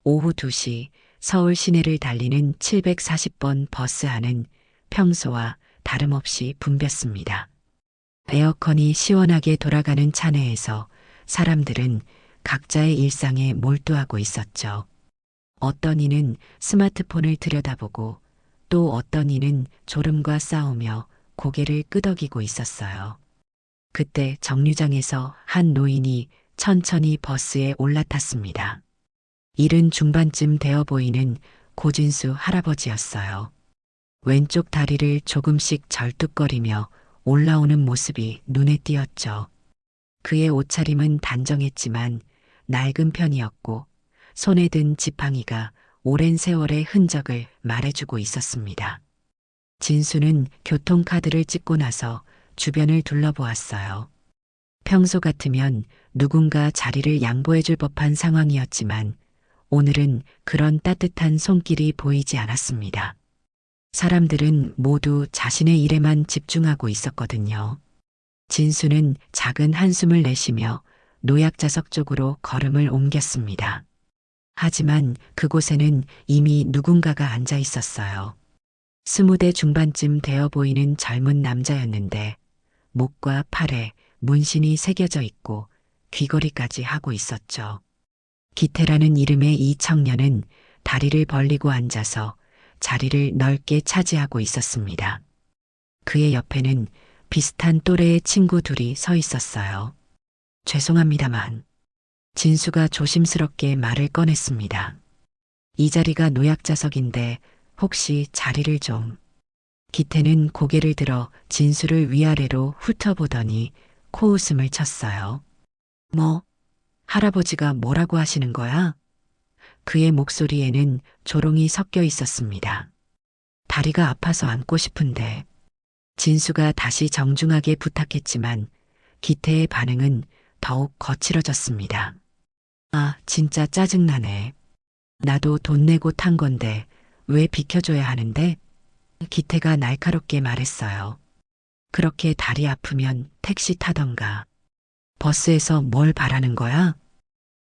오후 2시 서울 시내를 달리는 740번 버스 안은 평소와 다름없이 붐볐습니다. 에어컨이 시원하게 돌아가는 차내에서 사람들은 각자의 일상에 몰두하고 있었죠. 어떤 이는 스마트폰을 들여다보고 또 어떤 이는 졸음과 싸우며 고개를 끄덕이고 있었어요. 그때 정류장에서 한 노인이 천천히 버스에 올라탔습니다. 일은 중반쯤 되어 보이는 고진수 할아버지였어요. 왼쪽 다리를 조금씩 절뚝거리며 올라오는 모습이 눈에 띄었죠. 그의 옷차림은 단정했지만 낡은 편이었고 손에 든 지팡이가 오랜 세월의 흔적을 말해주고 있었습니다. 진수는 교통카드를 찍고 나서 주변을 둘러보았어요. 평소 같으면 누군가 자리를 양보해줄 법한 상황이었지만 오늘은 그런 따뜻한 손길이 보이지 않았습니다. 사람들은 모두 자신의 일에만 집중하고 있었거든요. 진수는 작은 한숨을 내쉬며 노약자석 쪽으로 걸음을 옮겼습니다. 하지만 그곳에는 이미 누군가가 앉아 있었어요. 20대 중반쯤 되어 보이는 젊은 남자였는데 목과 팔에 문신이 새겨져 있고 귀걸이까지 하고 있었죠. 기태라는 이름의 이 청년은 다리를 벌리고 앉아서 자리를 넓게 차지하고 있었습니다. 그의 옆에는 비슷한 또래의 친구 둘이 서 있었어요. 죄송합니다만 진수가 조심스럽게 말을 꺼냈습니다. 이 자리가 노약자석인데 혹시 자리를 좀. 기태는 고개를 들어 진수를 위아래로 훑어보더니 코웃음을 쳤어요. 뭐? 할아버지가 뭐라고 하시는 거야? 그의 목소리에는 조롱이 섞여 있었습니다. 다리가 아파서 앉고 싶은데. 진수가 다시 정중하게 부탁했지만 기태의 반응은 더욱 거칠어졌습니다. 아, 진짜 짜증나네. 나도 돈 내고 탄 건데 왜 비켜줘야 하는데? 기태가 날카롭게 말했어요. 그렇게 다리 아프면 택시 타던가. 버스에서 뭘 바라는 거야?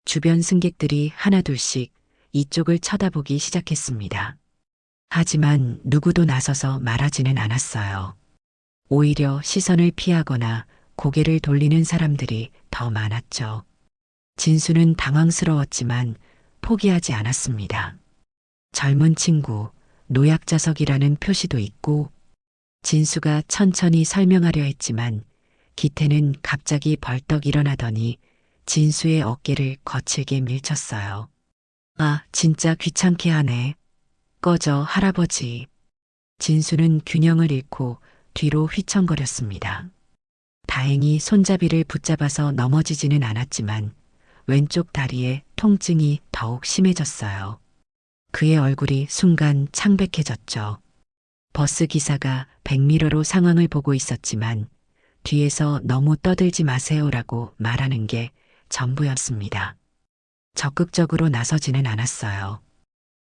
주변 승객들이 하나둘씩 이쪽을 쳐다보기 시작했습니다. 하지만 누구도 나서서 말하지는 않았어요. 오히려 시선을 피하거나 고개를 돌리는 사람들이 더 많았죠. 진수는 당황스러웠지만 포기하지 않았습니다. 젊은 친구, 노약자석이라는 표시도 있고 진수가 천천히 설명하려 했지만 기태는 갑자기 벌떡 일어나더니 진수의 어깨를 거칠게 밀쳤어요. 아, 진짜 귀찮게 하네. 꺼져, 할아버지. 진수는 균형을 잃고 뒤로 휘청거렸습니다. 다행히 손잡이를 붙잡아서 넘어지지는 않았지만 왼쪽 다리에 통증이 더욱 심해졌어요. 그의 얼굴이 순간 창백해졌죠. 버스 기사가 백미러로 상황을 보고 있었지만 뒤에서 너무 떠들지 마세요라고 말하는 게 전부였습니다. 적극적으로 나서지는 않았어요.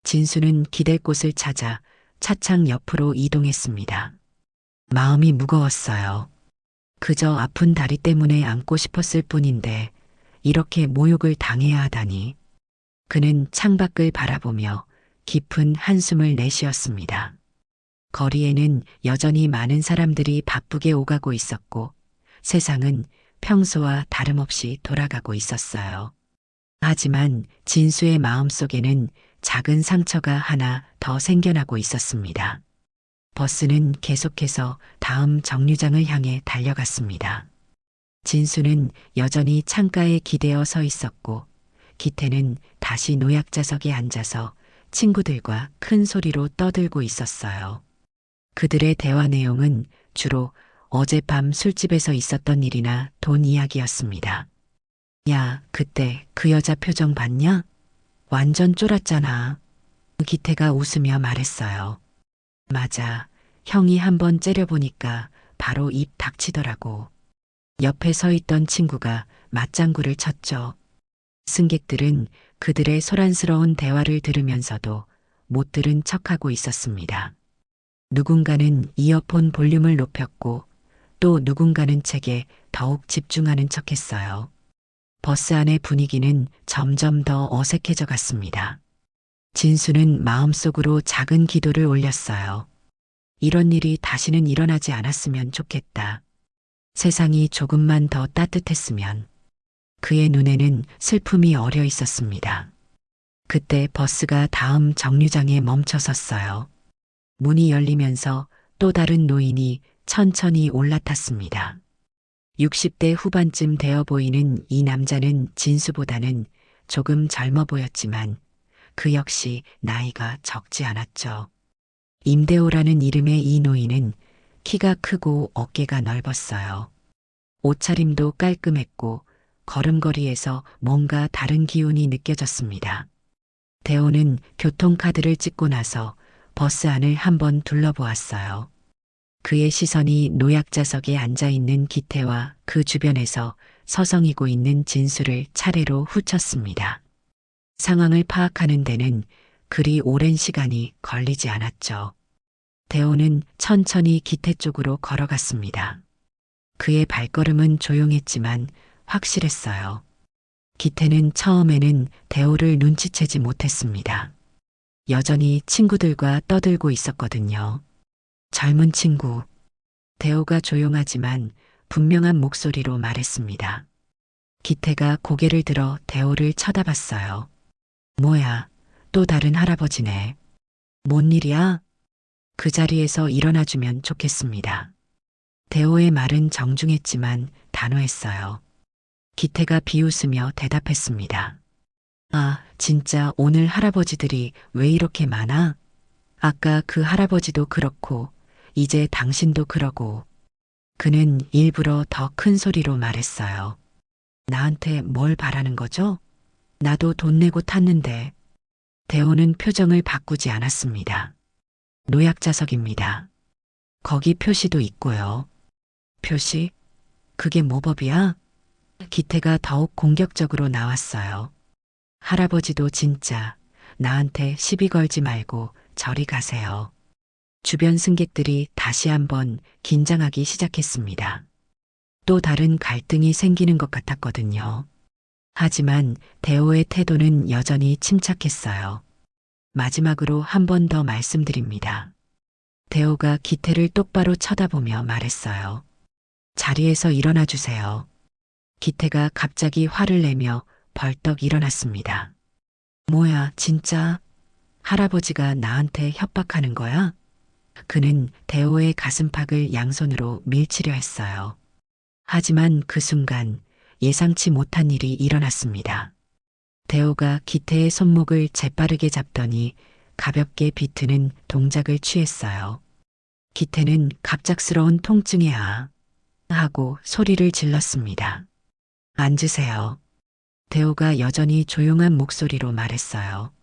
진수는 기댈 곳을 찾아 차창 옆으로 이동했습니다. 마음이 무거웠어요. 그저 아픈 다리 때문에 앉고 싶었을 뿐인데 이렇게 모욕을 당해야 하다니. 그는 창밖을 바라보며 깊은 한숨을 내쉬었습니다. 거리에는 여전히 많은 사람들이 바쁘게 오가고 있었고 세상은 평소와 다름없이 돌아가고 있었어요. 하지만 진수의 마음속에는 작은 상처가 하나 더 생겨나고 있었습니다. 버스는 계속해서 다음 정류장을 향해 달려갔습니다. 진수는 여전히 창가에 기대어 서 있었고 기태는 다시 노약자석에 앉아서 친구들과 큰 소리로 떠들고 있었어요. 그들의 대화 내용은 주로 어젯밤 술집에서 있었던 일이나 돈 이야기였습니다. 야, 그때 그 여자 표정 봤냐? 완전 쫄았잖아. 기태가 웃으며 말했어요. 맞아. 형이 한번 째려보니까 바로 입 닥치더라고. 옆에 서 있던 친구가 맞장구를 쳤죠. 승객들은 그들의 소란스러운 대화를 들으면서도 못 들은 척하고 있었습니다. 누군가는 이어폰 볼륨을 높였고 또 누군가는 책에 더욱 집중하는 척했어요. 버스 안의 분위기는 점점 더 어색해져 갔습니다. 진수는 마음속으로 작은 기도를 올렸어요. 이런 일이 다시는 일어나지 않았으면 좋겠다. 세상이 조금만 더 따뜻했으면. 그의 눈에는 슬픔이 어려 있었습니다. 그때 버스가 다음 정류장에 멈춰 섰어요. 문이 열리면서 또 다른 노인이 천천히 올라탔습니다. 60대 후반쯤 되어 보이는 이 남자는 진수보다는 조금 젊어 보였지만 그 역시 나이가 적지 않았죠. 임대호라는 이름의 이 노인은 키가 크고 어깨가 넓었어요. 옷차림도 깔끔했고 걸음걸이에서 뭔가 다른 기운이 느껴졌습니다. 대호는 교통카드를 찍고 나서 버스 안을 한번 둘러보았어요. 그의 시선이 노약자석에 앉아있는 기태와 그 주변에서 서성이고 있는 진수를 차례로 훑었습니다. 상황을 파악하는 데는 그리 오랜 시간이 걸리지 않았죠. 대호는 천천히 기태 쪽으로 걸어갔습니다. 그의 발걸음은 조용했지만 확실했어요. 기태는 처음에는 대호를 눈치채지 못했습니다. 여전히 친구들과 떠들고 있었거든요. 젊은 친구. 대호가 조용하지만 분명한 목소리로 말했습니다. 기태가 고개를 들어 대호를 쳐다봤어요. 뭐야, 또 다른 할아버지네. 뭔 일이야? 그 자리에서 일어나주면 좋겠습니다. 대호의 말은 정중했지만 단호했어요. 기태가 비웃으며 대답했습니다. 아, 진짜 오늘 할아버지들이 왜 이렇게 많아? 아까 그 할아버지도 그렇고, 이제 당신도 그러고. 그는 일부러 더 큰 소리로 말했어요. 나한테 뭘 바라는 거죠? 나도 돈 내고 탔는데. 대호는 표정을 바꾸지 않았습니다. 노약자석입니다. 거기 표시도 있고요. 표시? 그게 뭐 법이야? 기태가 더욱 공격적으로 나왔어요. 할아버지도 진짜 나한테 시비 걸지 말고 저리 가세요. 주변 승객들이 다시 한번 긴장하기 시작했습니다. 또 다른 갈등이 생기는 것 같았거든요. 하지만 대호의 태도는 여전히 침착했어요. 마지막으로 한 번 더 말씀드립니다. 대호가 기태를 똑바로 쳐다보며 말했어요. 자리에서 일어나 주세요. 기태가 갑자기 화를 내며 벌떡 일어났습니다. 뭐야, 진짜? 할아버지가 나한테 협박하는 거야? 그는 대호의 가슴팍을 양손으로 밀치려 했어요. 하지만 그 순간 예상치 못한 일이 일어났습니다. 대호가 기태의 손목을 재빠르게 잡더니 가볍게 비트는 동작을 취했어요. 기태는 갑작스러운 통증에 하고 소리를 질렀습니다. 앉으세요. 대호가 여전히 조용한 목소리로 말했어요.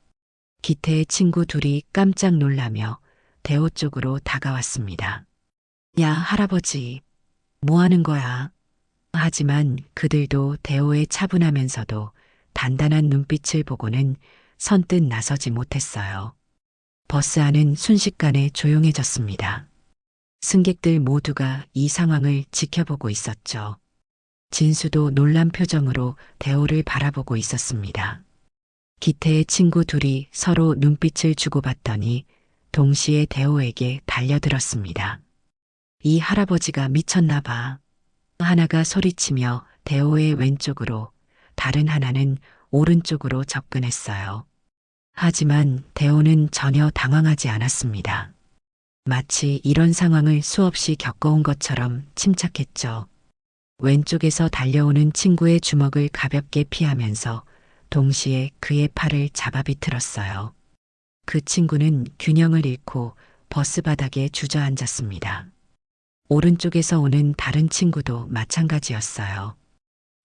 기태의 친구 둘이 깜짝 놀라며 대호 쪽으로 다가왔습니다. 야, 할아버지, 뭐 하는 거야? 하지만 그들도 대호의 차분하면서도 단단한 눈빛을 보고는 선뜻 나서지 못했어요. 버스 안은 순식간에 조용해졌습니다. 승객들 모두가 이 상황을 지켜보고 있었죠. 진수도 놀란 표정으로 대호를 바라보고 있었습니다. 기태의 친구 둘이 서로 눈빛을 주고받더니 동시에 대호에게 달려들었습니다. 이 할아버지가 미쳤나 봐. 하나가 소리치며 대호의 왼쪽으로, 다른 하나는 오른쪽으로 접근했어요. 하지만 대호는 전혀 당황하지 않았습니다. 마치 이런 상황을 수없이 겪어온 것처럼 침착했죠. 왼쪽에서 달려오는 친구의 주먹을 가볍게 피하면서 동시에 그의 팔을 잡아 비틀었어요. 그 친구는 균형을 잃고 버스 바닥에 주저앉았습니다. 오른쪽에서 오는 다른 친구도 마찬가지였어요.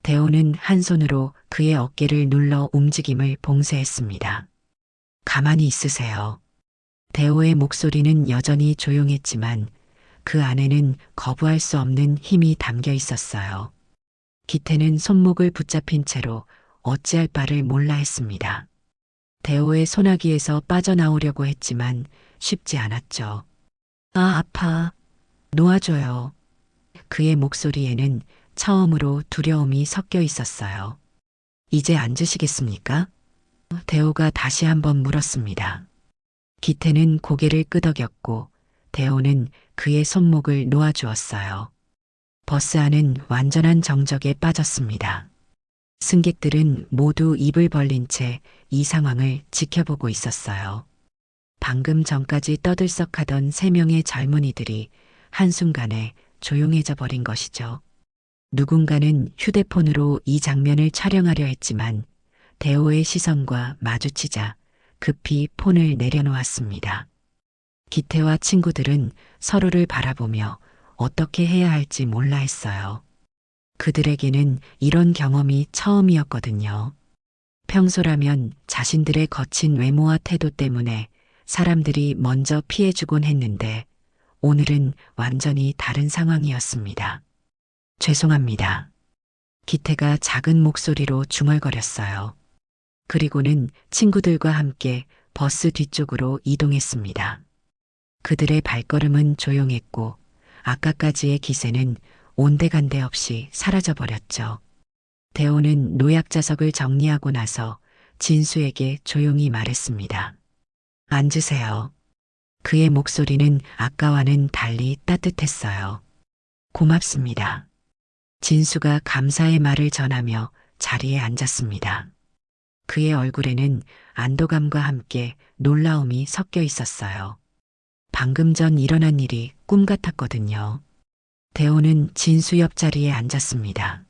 대호는 한 손으로 그의 어깨를 눌러 움직임을 봉쇄했습니다. 가만히 있으세요. 대호의 목소리는 여전히 조용했지만 그 안에는 거부할 수 없는 힘이 담겨 있었어요. 기태는 손목을 붙잡힌 채로 어찌할 바를 몰라 했습니다. 대호의 소나기에서 빠져나오려고 했지만 쉽지 않았죠. 아, 아파. 놓아줘요. 그의 목소리에는 처음으로 두려움이 섞여 있었어요. 이제 앉으시겠습니까? 대호가 다시 한번 물었습니다. 기태는 고개를 끄덕였고 대호는 그의 손목을 놓아주었어요. 버스 안은 완전한 정적에 빠졌습니다. 승객들은 모두 입을 벌린 채 이 상황을 지켜보고 있었어요. 방금 전까지 떠들썩하던 세 명의 젊은이들이 한순간에 조용해져 버린 것이죠. 누군가는 휴대폰으로 이 장면을 촬영하려 했지만 대호의 시선과 마주치자 급히 폰을 내려놓았습니다. 기태와 친구들은 서로를 바라보며 어떻게 해야 할지 몰라 했어요. 그들에게는 이런 경험이 처음이었거든요. 평소라면 자신들의 거친 외모와 태도 때문에 사람들이 먼저 피해주곤 했는데 오늘은 완전히 다른 상황이었습니다. 죄송합니다. 기태가 작은 목소리로 중얼거렸어요. 그리고는 친구들과 함께 버스 뒤쪽으로 이동했습니다. 그들의 발걸음은 조용했고 아까까지의 기세는 온데간데 없이 사라져버렸죠. 대호는 노약자석을 정리하고 나서 진수에게 조용히 말했습니다. 앉으세요. 그의 목소리는 아까와는 달리 따뜻했어요. 고맙습니다. 진수가 감사의 말을 전하며 자리에 앉았습니다. 그의 얼굴에는 안도감과 함께 놀라움이 섞여 있었어요. 방금 전 일어난 일이 꿈 같았거든요. 대호는 진수 옆자리에 앉았습니다.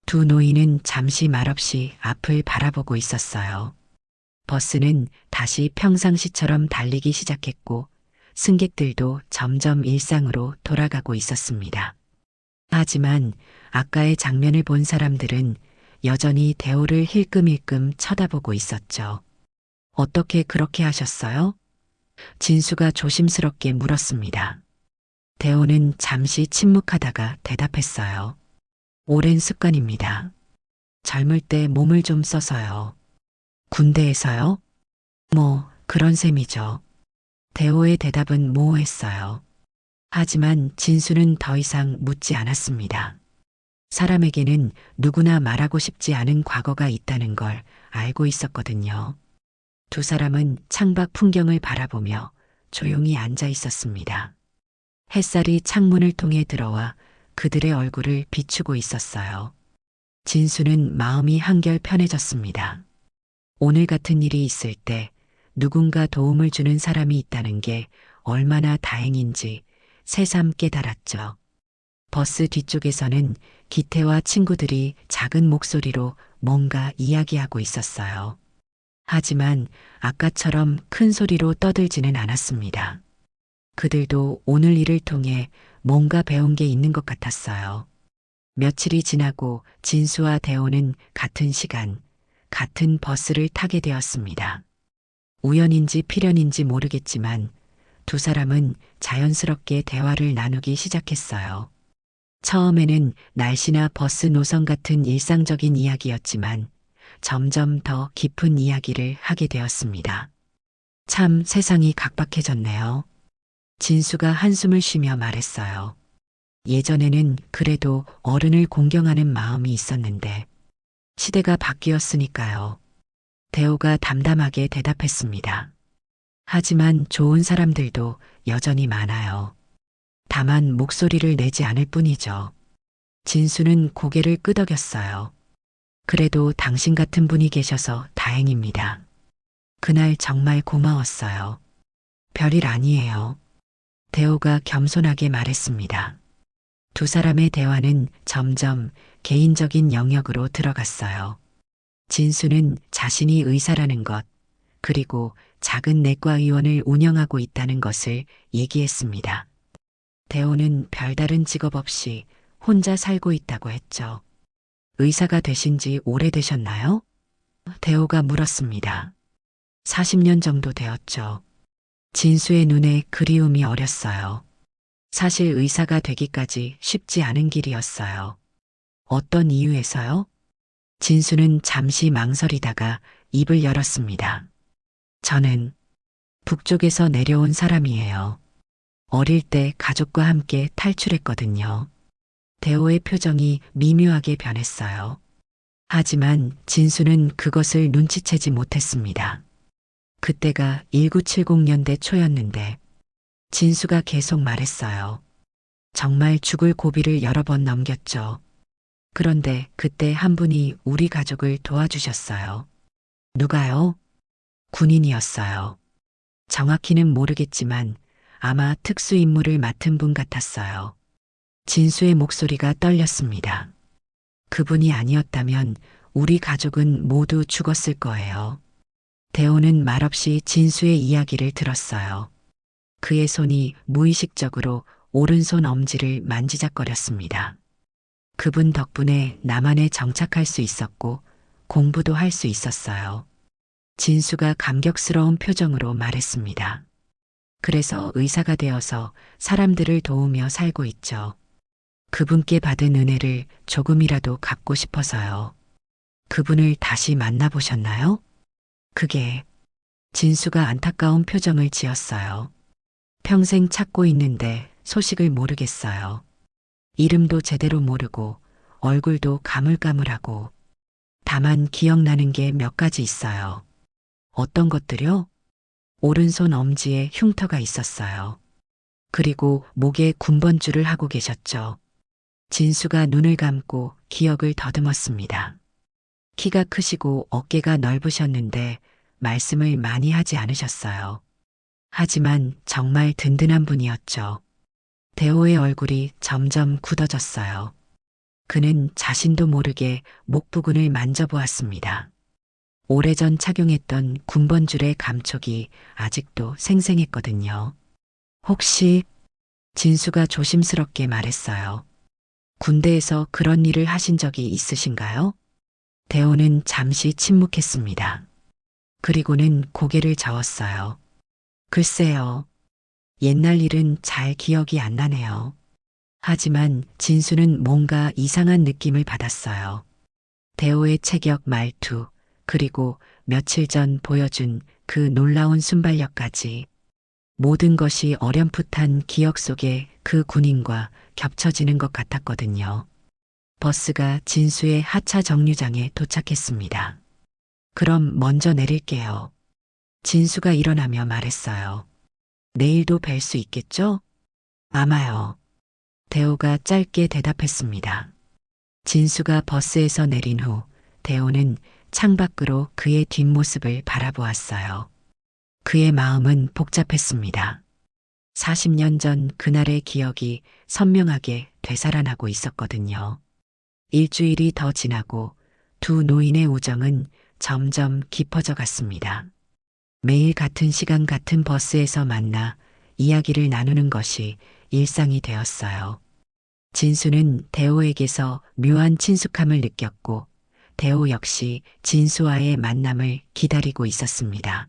두 노인은 잠시 말없이 앞을 바라보고 있었어요. 버스는 다시 평상시처럼 달리기 시작했고 승객들도 점점 일상으로 돌아가고 있었습니다. 하지만 아까의 장면을 본 사람들은 여전히 대호를 힐끔힐끔 쳐다보고 있었죠. 어떻게 그렇게 하셨어요? 진수가 조심스럽게 물었습니다. 대호는 잠시 침묵하다가 대답했어요. 오랜 습관입니다. 젊을 때 몸을 좀 써서요. 군대에서요? 뭐, 그런 셈이죠. 대호의 대답은 모호했어요. 하지만 진수는 더 이상 묻지 않았습니다. 사람에게는 누구나 말하고 싶지 않은 과거가 있다는 걸 알고 있었거든요. 두 사람은 창밖 풍경을 바라보며 조용히 앉아 있었습니다. 햇살이 창문을 통해 들어와 그들의 얼굴을 비추고 있었어요. 진수는 마음이 한결 편해졌습니다. 오늘 같은 일이 있을 때 누군가 도움을 주는 사람이 있다는 게 얼마나 다행인지 새삼 깨달았죠. 버스 뒤쪽에서는 기태와 친구들이 작은 목소리로 뭔가 이야기하고 있었어요. 하지만 아까처럼 큰 소리로 떠들지는 않았습니다. 그들도 오늘 일을 통해 뭔가 배운 게 있는 것 같았어요. 며칠이 지나고 진수와 대호는 같은 시간, 같은 버스를 타게 되었습니다. 우연인지 필연인지 모르겠지만 두 사람은 자연스럽게 대화를 나누기 시작했어요. 처음에는 날씨나 버스 노선 같은 일상적인 이야기였지만 점점 더 깊은 이야기를 하게 되었습니다. 참 세상이 각박해졌네요. 진수가 한숨을 쉬며 말했어요. 예전에는 그래도 어른을 공경하는 마음이 있었는데 시대가 바뀌었으니까요. 대호가 담담하게 대답했습니다. 하지만 좋은 사람들도 여전히 많아요. 다만 목소리를 내지 않을 뿐이죠. 진수는 고개를 끄덕였어요. 그래도 당신 같은 분이 계셔서 다행입니다. 그날 정말 고마웠어요. 별일 아니에요. 대호가 겸손하게 말했습니다. 두 사람의 대화는 점점 개인적인 영역으로 들어갔어요. 진수는 자신이 의사라는 것, 그리고 작은 내과의원을 운영하고 있다는 것을 얘기했습니다. 대호는 별다른 직업 없이 혼자 살고 있다고 했죠. 의사가 되신 지 오래되셨나요? 대호가 물었습니다. 40년 정도 되었죠. 진수의 눈에 그리움이 어렸어요. 사실 의사가 되기까지 쉽지 않은 길이었어요. 어떤 이유에서요? 진수는 잠시 망설이다가 입을 열었습니다. 저는 북쪽에서 내려온 사람이에요. 어릴 때 가족과 함께 탈출했거든요. 대호의 표정이 미묘하게 변했어요. 하지만 진수는 그것을 눈치채지 못했습니다. 그때가 1970년대 초였는데 진수가 계속 말했어요. 정말 죽을 고비를 여러 번 넘겼죠. 그런데 그때 한 분이 우리 가족을 도와주셨어요. 누가요? 군인이었어요. 정확히는 모르겠지만 아마 특수 임무를 맡은 분 같았어요. 진수의 목소리가 떨렸습니다. 그분이 아니었다면 우리 가족은 모두 죽었을 거예요. 대호는 말없이 진수의 이야기를 들었어요. 그의 손이 무의식적으로 오른손 엄지를 만지작거렸습니다. 그분 덕분에 남한에 정착할 수 있었고 공부도 할 수 있었어요. 진수가 감격스러운 표정으로 말했습니다. 그래서 의사가 되어서 사람들을 도우며 살고 있죠. 그분께 받은 은혜를 조금이라도 갚고 싶어서요. 그분을 다시 만나보셨나요? 그게 진수가 안타까운 표정을 지었어요. 평생 찾고 있는데 소식을 모르겠어요. 이름도 제대로 모르고 얼굴도 가물가물하고 다만 기억나는 게 몇 가지 있어요. 어떤 것들요? 오른손 엄지에 흉터가 있었어요. 그리고 목에 군번줄을 하고 계셨죠. 진수가 눈을 감고 기억을 더듬었습니다. 키가 크시고 어깨가 넓으셨는데 말씀을 많이 하지 않으셨어요. 하지만 정말 든든한 분이었죠. 대호의 얼굴이 점점 굳어졌어요. 그는 자신도 모르게 목 부근을 만져보았습니다. 오래전 착용했던 군번줄의 감촉이 아직도 생생했거든요. 혹시 진수가 조심스럽게 말했어요. 군대에서 그런 일을 하신 적이 있으신가요? 대호는 잠시 침묵했습니다. 그리고는 고개를 저었어요. 글쎄요. 옛날 일은 잘 기억이 안 나네요. 하지만 진수는 뭔가 이상한 느낌을 받았어요. 대호의 체격 말투, 그리고 며칠 전 보여준 그 놀라운 순발력까지 모든 것이 어렴풋한 기억 속에 그 군인과 겹쳐지는 것 같았거든요. 버스가 진수의 하차 정류장에 도착했습니다. 그럼 먼저 내릴게요. 진수가 일어나며 말했어요. 내일도 뵐 수 있겠죠? 아마요. 대호가 짧게 대답했습니다. 진수가 버스에서 내린 후 대호는 창밖으로 그의 뒷모습을 바라보았어요. 그의 마음은 복잡했습니다. 40년 전 그날의 기억이 선명하게 되살아나고 있었거든요. 일주일이 더 지나고 두 노인의 우정은 점점 깊어져 갔습니다. 매일 같은 시간 같은 버스에서 만나 이야기를 나누는 것이 일상이 되었어요. 진수는 대호에게서 묘한 친숙함을 느꼈고 대호 역시 진수와의 만남을 기다리고 있었습니다.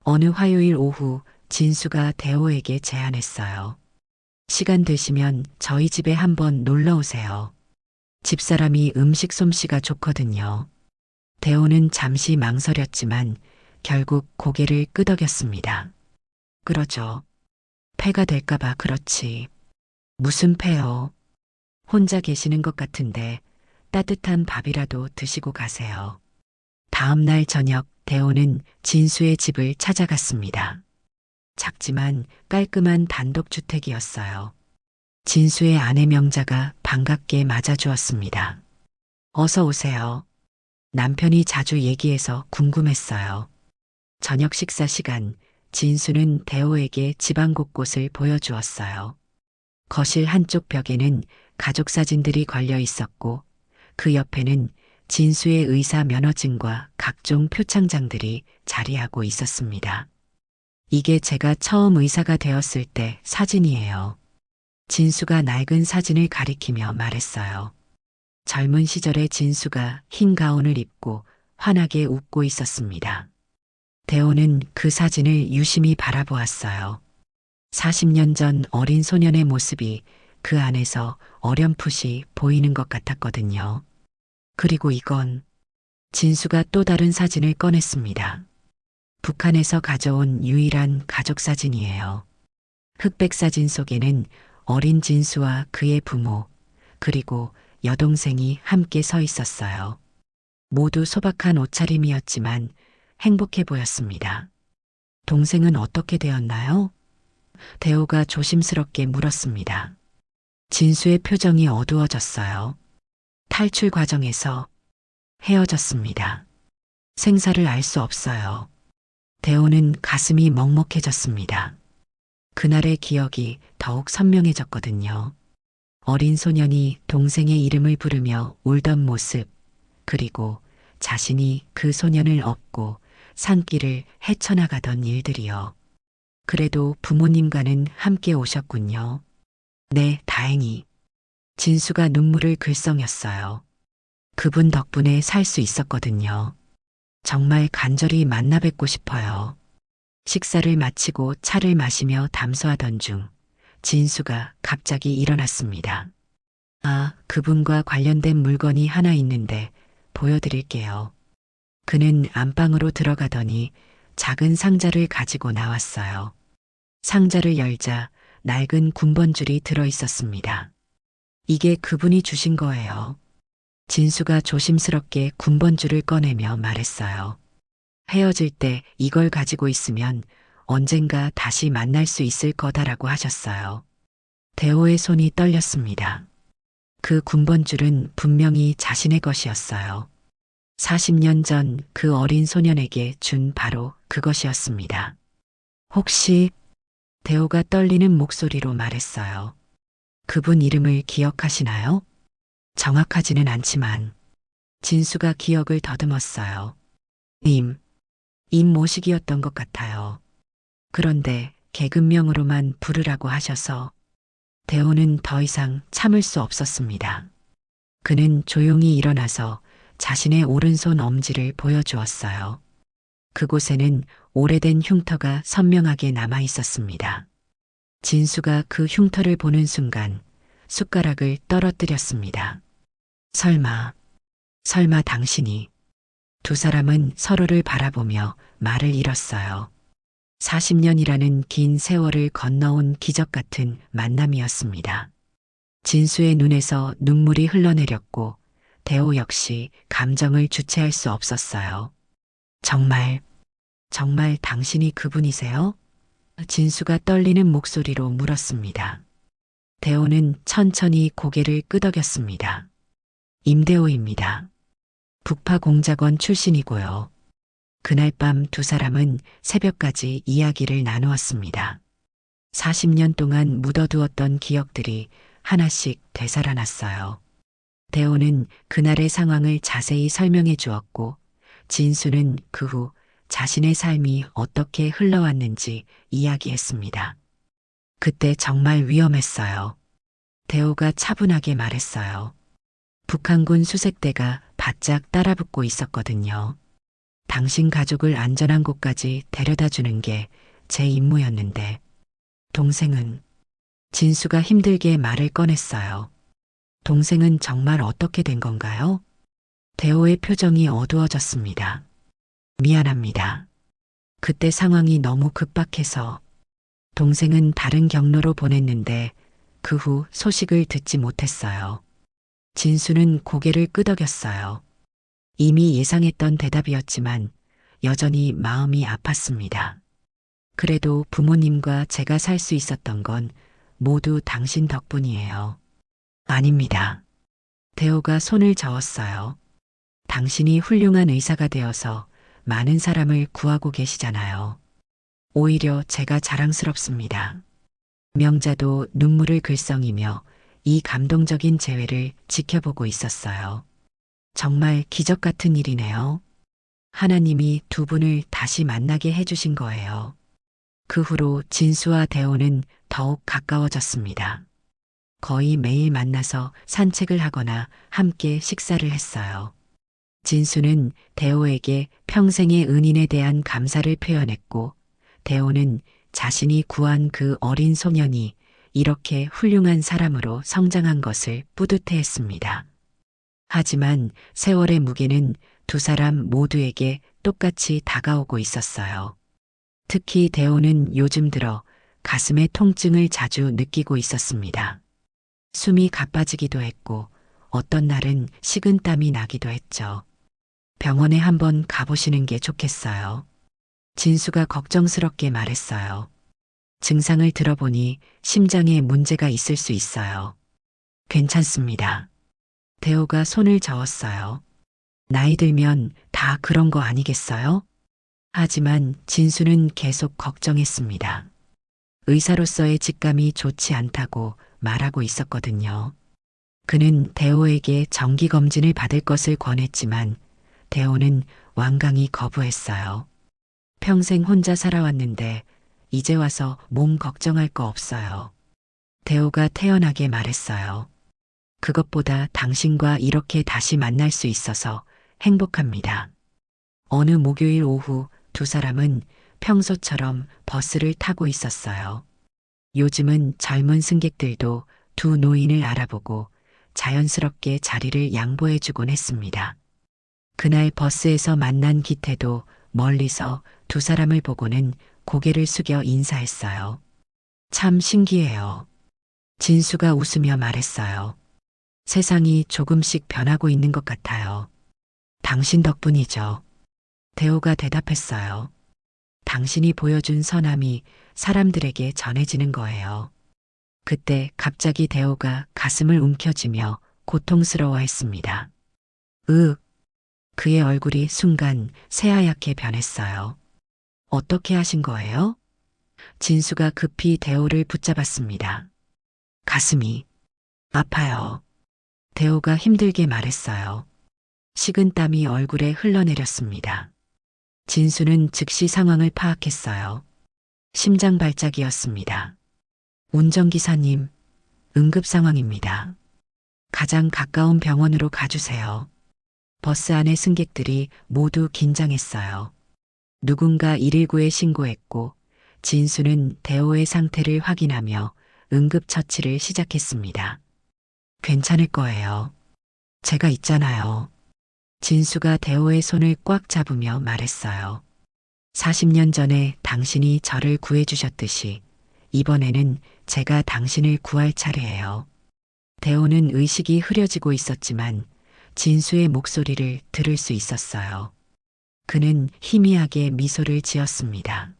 어느 화요일 오후 진수가 대호에게 제안했어요. 시간 되시면 저희 집에 한번 놀러 오세요. 집사람이 음식 솜씨가 좋거든요. 대호는 잠시 망설였지만 결국 고개를 끄덕였습니다. 그러죠. 폐가 될까봐 그렇지. 무슨 폐요? 혼자 계시는 것 같은데 따뜻한 밥이라도 드시고 가세요. 다음 날 저녁 대호는 진수의 집을 찾아갔습니다. 작지만 깔끔한 단독주택이었어요. 진수의 아내 명자가 반갑게 맞아주었습니다. 어서 오세요. 남편이 자주 얘기해서 궁금했어요. 저녁 식사 시간, 진수는 대호에게 집안 곳곳을 보여주었어요. 거실 한쪽 벽에는 가족 사진들이 걸려 있었고 그 옆에는 진수의 의사 면허증과 각종 표창장들이 자리하고 있었습니다. 이게 제가 처음 의사가 되었을 때 사진이에요. 진수가 낡은 사진을 가리키며 말했어요. 젊은 시절의 진수가 흰 가운을 입고 환하게 웃고 있었습니다. 대호는 그 사진을 유심히 바라보았어요. 40년 전 어린 소년의 모습이 그 안에서 어렴풋이 보이는 것 같았거든요. 그리고 이건 진수가 또 다른 사진을 꺼냈습니다. 북한에서 가져온 유일한 가족 사진이에요. 흑백 사진 속에는 어린 진수와 그의 부모, 그리고 여동생이 함께 서 있었어요. 모두 소박한 옷차림이었지만 행복해 보였습니다. 동생은 어떻게 되었나요? 대호가 조심스럽게 물었습니다. 진수의 표정이 어두워졌어요. 탈출 과정에서 헤어졌습니다. 생사를 알 수 없어요. 대호는 가슴이 먹먹해졌습니다. 그날의 기억이 더욱 선명해졌거든요. 어린 소년이 동생의 이름을 부르며 울던 모습, 그리고 자신이 그 소년을 업고 산길을 헤쳐나가던 일들이요. 그래도 부모님과는 함께 오셨군요. 네, 다행히. 진수가 눈물을 글썽였어요. 그분 덕분에 살 수 있었거든요. 정말 간절히 만나 뵙고 싶어요. 식사를 마치고 차를 마시며 담소하던 중 진수가 갑자기 일어났습니다. 아, 그분과 관련된 물건이 하나 있는데 보여드릴게요. 그는 안방으로 들어가더니 작은 상자를 가지고 나왔어요. 상자를 열자 낡은 군번줄이 들어 있었습니다. 이게 그분이 주신 거예요. 진수가 조심스럽게 군번줄을 꺼내며 말했어요. 헤어질 때 이걸 가지고 있으면 언젠가 다시 만날 수 있을 거다라고 하셨어요. 대호의 손이 떨렸습니다. 그 군번줄은 분명히 자신의 것이었어요. 40년 전 그 어린 소년에게 준 바로 그것이었습니다. 혹시 대호가 떨리는 목소리로 말했어요. 그분 이름을 기억하시나요? 정확하지는 않지만 진수가 기억을 더듬었어요. 임 모식이었던 것 같아요. 그런데 계급명으로만 부르라고 하셔서 대호는 더 이상 참을 수 없었습니다. 그는 조용히 일어나서 자신의 오른손 엄지를 보여주었어요. 그곳에는 오래된 흉터가 선명하게 남아 있었습니다. 진수가 그 흉터를 보는 순간 숟가락을 떨어뜨렸습니다. 설마 당신이. 두 사람은 서로를 바라보며 말을 잃었어요. 40년이라는 긴 세월을 건너온 기적 같은 만남이었습니다. 진수의 눈에서 눈물이 흘러내렸고 대호 역시 감정을 주체할 수 없었어요. 정말 당신이 그분이세요? 진수가 떨리는 목소리로 물었습니다. 대호는 천천히 고개를 끄덕였습니다. 임대호입니다. 북파 공작원 출신이고요. 그날 밤 두 사람은 새벽까지 이야기를 나누었습니다. 40년 동안 묻어두었던 기억들이 하나씩 되살아났어요. 대호는 그날의 상황을 자세히 설명해 주었고, 진수는 그 후 자신의 삶이 어떻게 흘러왔는지 이야기했습니다. 그때 정말 위험했어요. 대호가 차분하게 말했어요. 북한군 수색대가 바짝 따라붙고 있었거든요. 당신 가족을 안전한 곳까지 데려다 주는 게 제 임무였는데, 동생은. 진수가 힘들게 말을 꺼냈어요. 동생은 정말 어떻게 된 건가요? 대호의 표정이 어두워졌습니다. 미안합니다. 그때 상황이 너무 급박해서 동생은 다른 경로로 보냈는데 그 후 소식을 듣지 못했어요. 진수는 고개를 끄덕였어요. 이미 예상했던 대답이었지만 여전히 마음이 아팠습니다. 그래도 부모님과 제가 살 수 있었던 건 모두 당신 덕분이에요. 아닙니다. 대호가 손을 저었어요. 당신이 훌륭한 의사가 되어서 많은 사람을 구하고 계시잖아요. 오히려 제가 자랑스럽습니다. 명자도 눈물을 글썽이며 이 감동적인 재회를 지켜보고 있었어요. 정말 기적 같은 일이네요. 하나님이 두 분을 다시 만나게 해주신 거예요. 그 후로 진수와 대호는 더욱 가까워졌습니다. 거의 매일 만나서 산책을 하거나 함께 식사를 했어요. 진수는 대호에게 평생의 은인에 대한 감사를 표현했고, 대호는 자신이 구한 그 어린 소년이 이렇게 훌륭한 사람으로 성장한 것을 뿌듯해했습니다. 하지만 세월의 무게는 두 사람 모두에게 똑같이 다가오고 있었어요. 특히 대호는 요즘 들어 가슴의 통증을 자주 느끼고 있었습니다. 숨이 가빠지기도 했고 어떤 날은 식은땀이 나기도 했죠. 병원에 한번 가보시는 게 좋겠어요. 진수가 걱정스럽게 말했어요. 증상을 들어보니 심장에 문제가 있을 수 있어요. 괜찮습니다. 대호가 손을 저었어요. 나이 들면 다 그런 거 아니겠어요? 하지만 진수는 계속 걱정했습니다. 의사로서의 직감이 좋지 않다고 말하고 있었거든요. 그는 대호에게 정기검진을 받을 것을 권했지만 대호는 완강히 거부했어요. 평생 혼자 살아왔는데 이제 와서 몸 걱정할 거 없어요. 대호가 태연하게 말했어요. 그것보다 당신과 이렇게 다시 만날 수 있어서 행복합니다. 어느 목요일 오후 두 사람은 평소처럼 버스를 타고 있었어요. 요즘은 젊은 승객들도 두 노인을 알아보고 자연스럽게 자리를 양보해주곤 했습니다. 그날 버스에서 만난 기태도 멀리서 두 사람을 보고는 고개를 숙여 인사했어요. 참 신기해요. 진수가 웃으며 말했어요. 세상이 조금씩 변하고 있는 것 같아요. 당신 덕분이죠. 대호가 대답했어요. 당신이 보여준 선함이 사람들에게 전해지는 거예요. 그때 갑자기 대호가 가슴을 움켜쥐며 고통스러워했습니다. 그의 얼굴이 순간 새하얗게 변했어요. 어떻게 하신 거예요? 진수가 급히 대호를 붙잡았습니다. 가슴이 아파요. 대호가 힘들게 말했어요. 식은땀이 얼굴에 흘러내렸습니다. 진수는 즉시 상황을 파악했어요. 심장 발작이었습니다. 운전기사님, 응급 상황입니다. 가장 가까운 병원으로 가주세요. 버스 안의 승객들이 모두 긴장했어요. 누군가 119에 신고했고 진수는 대호의 상태를 확인하며 응급처치를 시작했습니다. 괜찮을 거예요. 제가 있잖아요. 진수가 대호의 손을 꽉 잡으며 말했어요. 40년 전에 당신이 저를 구해주셨듯이 이번에는 제가 당신을 구할 차례예요. 대호는 의식이 흐려지고 있었지만 진수의 목소리를 들을 수 있었어요. 그는 희미하게 미소를 지었습니다.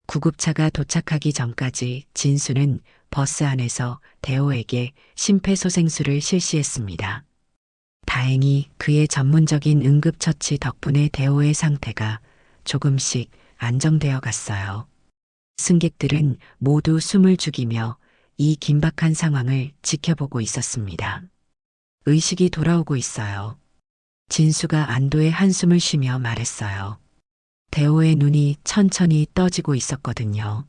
구급차가 도착하기 전까지 진수는 버스 안에서 대호에게 심폐소생술을 실시했습니다. 다행히 그의 전문적인 응급처치 덕분에 대호의 상태가 조금씩 안정되어 갔어요. 승객들은 모두 숨을 죽이며 이 긴박한 상황을 지켜보고 있었습니다. 의식이 돌아오고 있어요. 진수가 안도의 한숨을 쉬며 말했어요. 대호의 눈이 천천히 떠지고 있었거든요.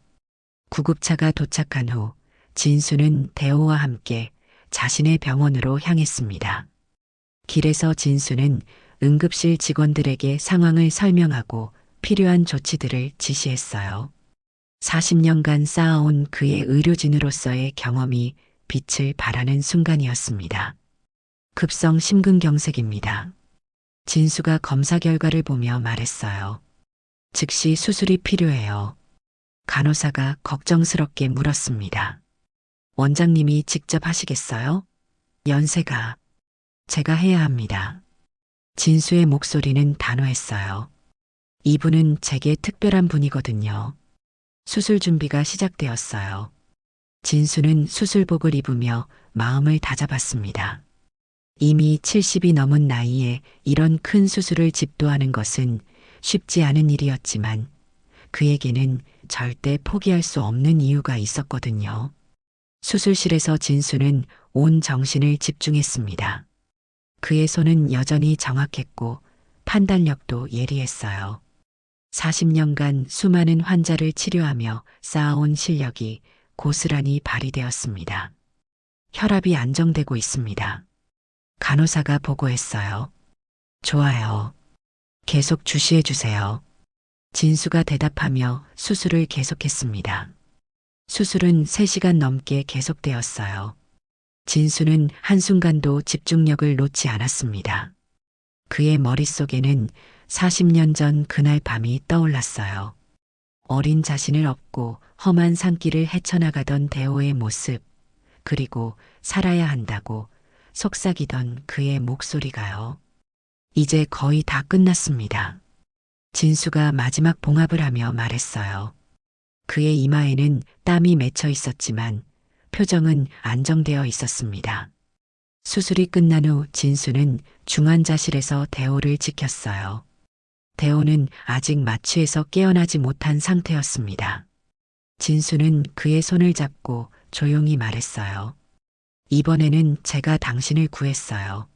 구급차가 도착한 후 진수는 대호와 함께 자신의 병원으로 향했습니다. 길에서 진수는 응급실 직원들에게 상황을 설명하고 필요한 조치들을 지시했어요. 40년간 쌓아온 그의 의료진으로서의 경험이 빛을 발하는 순간이었습니다. 급성 심근경색입니다. 진수가 검사 결과를 보며 말했어요. 즉시 수술이 필요해요. 간호사가 걱정스럽게 물었습니다. 원장님이 직접 하시겠어요? 연세가 제가 해야 합니다. 진수의 목소리는 단호했어요. 이분은 제게 특별한 분이거든요. 수술 준비가 시작되었어요. 진수는 수술복을 입으며 마음을 다잡았습니다. 이미 70이 넘은 나이에 이런 큰 수술을 집도하는 것은 쉽지 않은 일이었지만 그에게는 절대 포기할 수 없는 이유가 있었거든요. 수술실에서 진수는 온 정신을 집중했습니다. 그의 손은 여전히 정확했고 판단력도 예리했어요. 40년간 수많은 환자를 치료하며 쌓아온 실력이 고스란히 발휘되었습니다. 혈압이 안정되고 있습니다. 간호사가 보고했어요. 좋아요. 계속 주시해 주세요. 진수가 대답하며 수술을 계속했습니다. 수술은 3시간 넘게 계속되었어요. 진수는 한순간도 집중력을 놓지 않았습니다. 그의 머릿속에는 40년 전 그날 밤이 떠올랐어요. 어린 자신을 업고 험한 산길을 헤쳐나가던 대호의 모습, 그리고 살아야 한다고 속삭이던 그의 목소리가요. 이제 거의 다 끝났습니다. 진수가 마지막 봉합을 하며 말했어요. 그의 이마에는 땀이 맺혀 있었지만 표정은 안정되어 있었습니다. 수술이 끝난 후 진수는 중환자실에서 대호를 지켰어요. 대호는 아직 마취에서 깨어나지 못한 상태였습니다. 진수는 그의 손을 잡고 조용히 말했어요. 이번에는 제가 당신을 구했어요.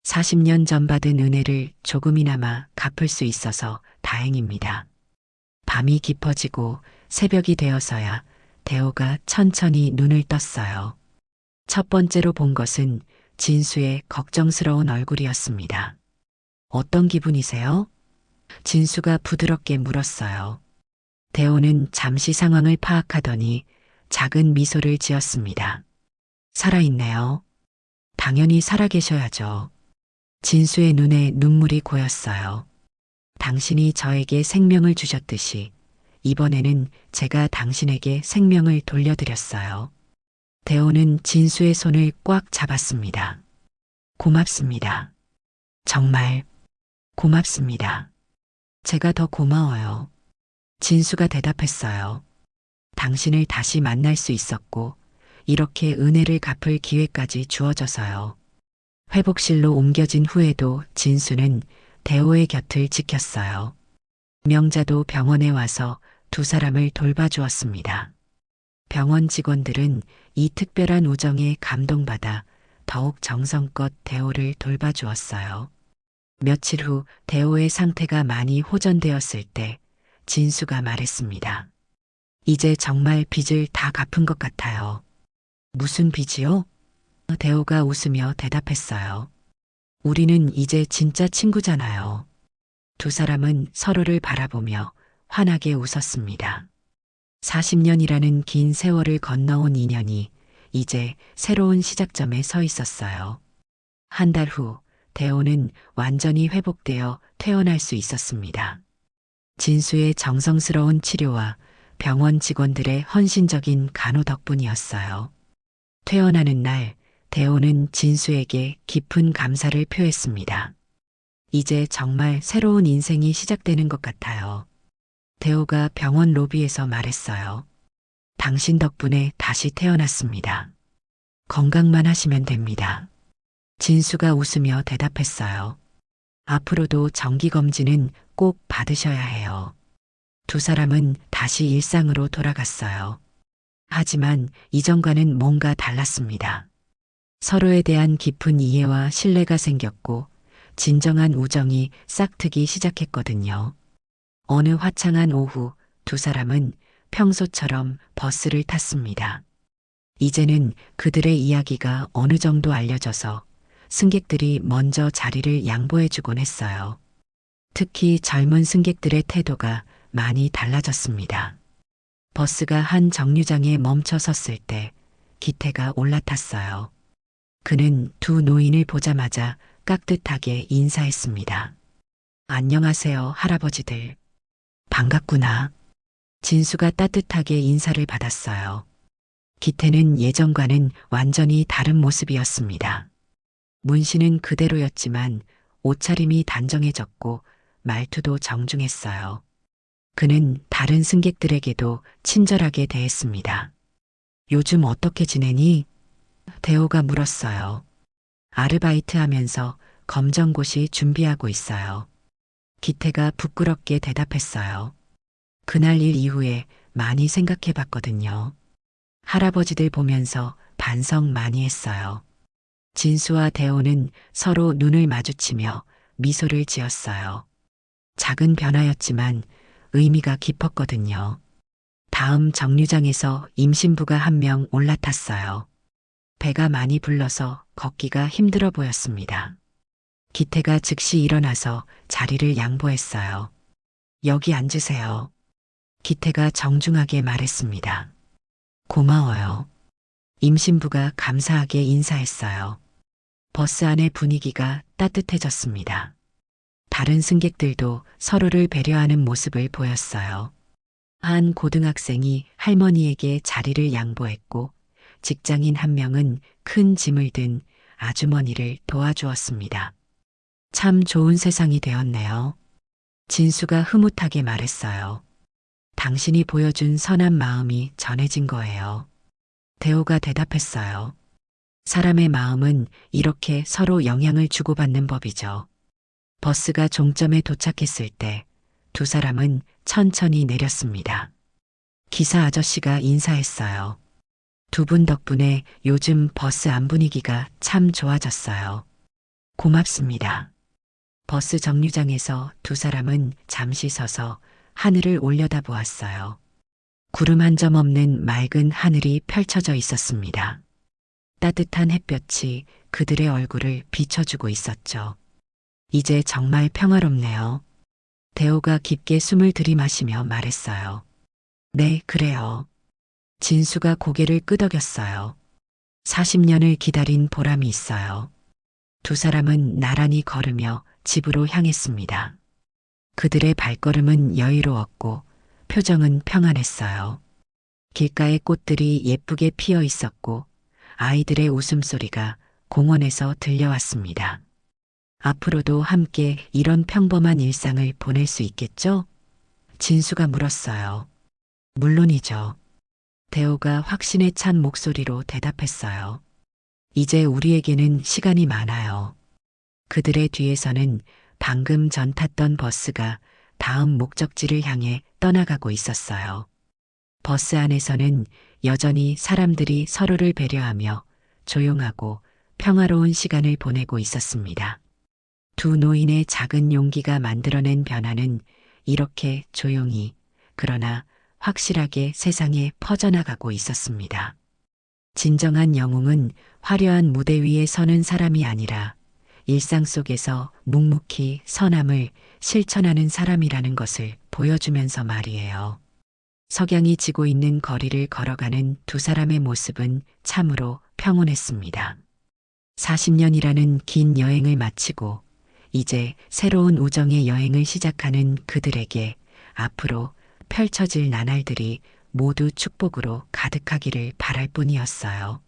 40년 전 받은 은혜를 조금이나마 갚을 수 있어서 다행입니다. 밤이 깊어지고 새벽이 되어서야 대호가 천천히 눈을 떴어요. 첫 번째로 본 것은 진수의 걱정스러운 얼굴이었습니다. 어떤 기분이세요? 진수가 부드럽게 물었어요. 대호는 잠시 상황을 파악하더니 작은 미소를 지었습니다. 살아있네요. 당연히 살아계셔야죠. 진수의 눈에 눈물이 고였어요. 당신이 저에게 생명을 주셨듯이 이번에는 제가 당신에게 생명을 돌려드렸어요. 대호는 진수의 손을 꽉 잡았습니다. 고맙습니다. 정말 고맙습니다. 제가 더 고마워요. 진수가 대답했어요. 당신을 다시 만날 수 있었고 이렇게 은혜를 갚을 기회까지 주어져서요. 회복실로 옮겨진 후에도 진수는 대호의 곁을 지켰어요. 명자도 병원에 와서 두 사람을 돌봐주었습니다. 병원 직원들은 이 특별한 우정에 감동받아 더욱 정성껏 대호를 돌봐주었어요. 며칠 후 대호의 상태가 많이 호전되었을 때 진수가 말했습니다. 이제 정말 빚을 다 갚은 것 같아요. 무슨 빚이요? 대호가 웃으며 대답했어요. 우리는 이제 진짜 친구잖아요. 두 사람은 서로를 바라보며 환하게 웃었습니다. 40년이라는 긴 세월을 건너온 인연이 이제 새로운 시작점에 서 있었어요. 한 달 후 대호는 완전히 회복되어 퇴원할 수 있었습니다. 진수의 정성스러운 치료와 병원 직원들의 헌신적인 간호 덕분이었어요. 퇴원하는 날 대호는 진수에게 깊은 감사를 표했습니다. 이제 정말 새로운 인생이 시작되는 것 같아요. 대호가 병원 로비에서 말했어요. 당신 덕분에 다시 태어났습니다. 건강만 하시면 됩니다. 진수가 웃으며 대답했어요. 앞으로도 정기검진은 꼭 받으셔야 해요. 두 사람은 다시 일상으로 돌아갔어요. 하지만 이전과는 뭔가 달랐습니다. 서로에 대한 깊은 이해와 신뢰가 생겼고 진정한 우정이 싹트기 시작했거든요. 어느 화창한 오후 두 사람은 평소처럼 버스를 탔습니다. 이제는 그들의 이야기가 어느 정도 알려져서 승객들이 먼저 자리를 양보해주곤 했어요. 특히 젊은 승객들의 태도가 많이 달라졌습니다. 버스가 한 정류장에 멈춰 섰을 때 기태가 올라탔어요. 그는 두 노인을 보자마자 깍듯하게 인사했습니다. 안녕하세요, 할아버지들. 반갑구나. 진수가 따뜻하게 인사를 받았어요. 기태는 예전과는 완전히 다른 모습이었습니다. 문신은 그대로였지만 옷차림이 단정해졌고 말투도 정중했어요. 그는 다른 승객들에게도 친절하게 대했습니다. 요즘 어떻게 지내니? 대호가 물었어요. 아르바이트 하면서 검정고시 준비하고 있어요. 기태가 부끄럽게 대답했어요. 그날 일 이후에 많이 생각해 봤거든요. 할아버지들 보면서 반성 많이 했어요. 진수와 대호는 서로 눈을 마주치며 미소를 지었어요. 작은 변화였지만 의미가 깊었거든요. 다음 정류장에서 임신부가 한 명 올라탔어요. 배가 많이 불러서 걷기가 힘들어 보였습니다. 기태가 즉시 일어나서 자리를 양보했어요. 여기 앉으세요. 기태가 정중하게 말했습니다. 고마워요. 임신부가 감사하게 인사했어요. 버스 안의 분위기가 따뜻해졌습니다. 다른 승객들도 서로를 배려하는 모습을 보였어요. 한 고등학생이 할머니에게 자리를 양보했고 직장인 한 명은 큰 짐을 든 아주머니를 도와주었습니다. 참 좋은 세상이 되었네요. 진수가 흐뭇하게 말했어요. 당신이 보여준 선한 마음이 전해진 거예요. 대호가 대답했어요. 사람의 마음은 이렇게 서로 영향을 주고받는 법이죠. 버스가 종점에 도착했을 때 두 사람은 천천히 내렸습니다. 기사 아저씨가 인사했어요. 두 분 덕분에 요즘 버스 안 분위기가 참 좋아졌어요. 고맙습니다. 버스 정류장에서 두 사람은 잠시 서서 하늘을 올려다보았어요. 구름 한 점 없는 맑은 하늘이 펼쳐져 있었습니다. 따뜻한 햇볕이 그들의 얼굴을 비춰주고 있었죠. 이제 정말 평화롭네요. 대호가 깊게 숨을 들이마시며 말했어요. 네, 그래요. 진수가 고개를 끄덕였어요. 40년을 기다린 보람이 있어요. 두 사람은 나란히 걸으며 집으로 향했습니다. 그들의 발걸음은 여유로웠고 표정은 평안했어요. 길가의 꽃들이 예쁘게 피어 있었고 아이들의 웃음소리가 공원에서 들려왔습니다. 앞으로도 함께 이런 평범한 일상을 보낼 수 있겠죠? 진수가 물었어요. 물론이죠. 대호가 확신에 찬 목소리로 대답했어요. 이제 우리에게는 시간이 많아요. 그들의 뒤에서는 방금 전 탔던 버스가 다음 목적지를 향해 떠나가고 있었어요. 버스 안에서는 여전히 사람들이 서로를 배려하며 조용하고 평화로운 시간을 보내고 있었습니다. 두 노인의 작은 용기가 만들어낸 변화는 이렇게 조용히 그러나 확실하게 세상에 퍼져나가고 있었습니다. 진정한 영웅은 화려한 무대 위에 서는 사람이 아니라 일상 속에서 묵묵히 선함을 실천하는 사람이라는 것을 보여주면서 말이에요. 석양이 지고 있는 거리를 걸어가는 두 사람의 모습은 참으로 평온했습니다. 40년이라는 긴 여행을 마치고 이제 새로운 우정의 여행을 시작하는 그들에게 앞으로 펼쳐질 나날들이 모두 축복으로 가득하기를 바랄 뿐이었어요.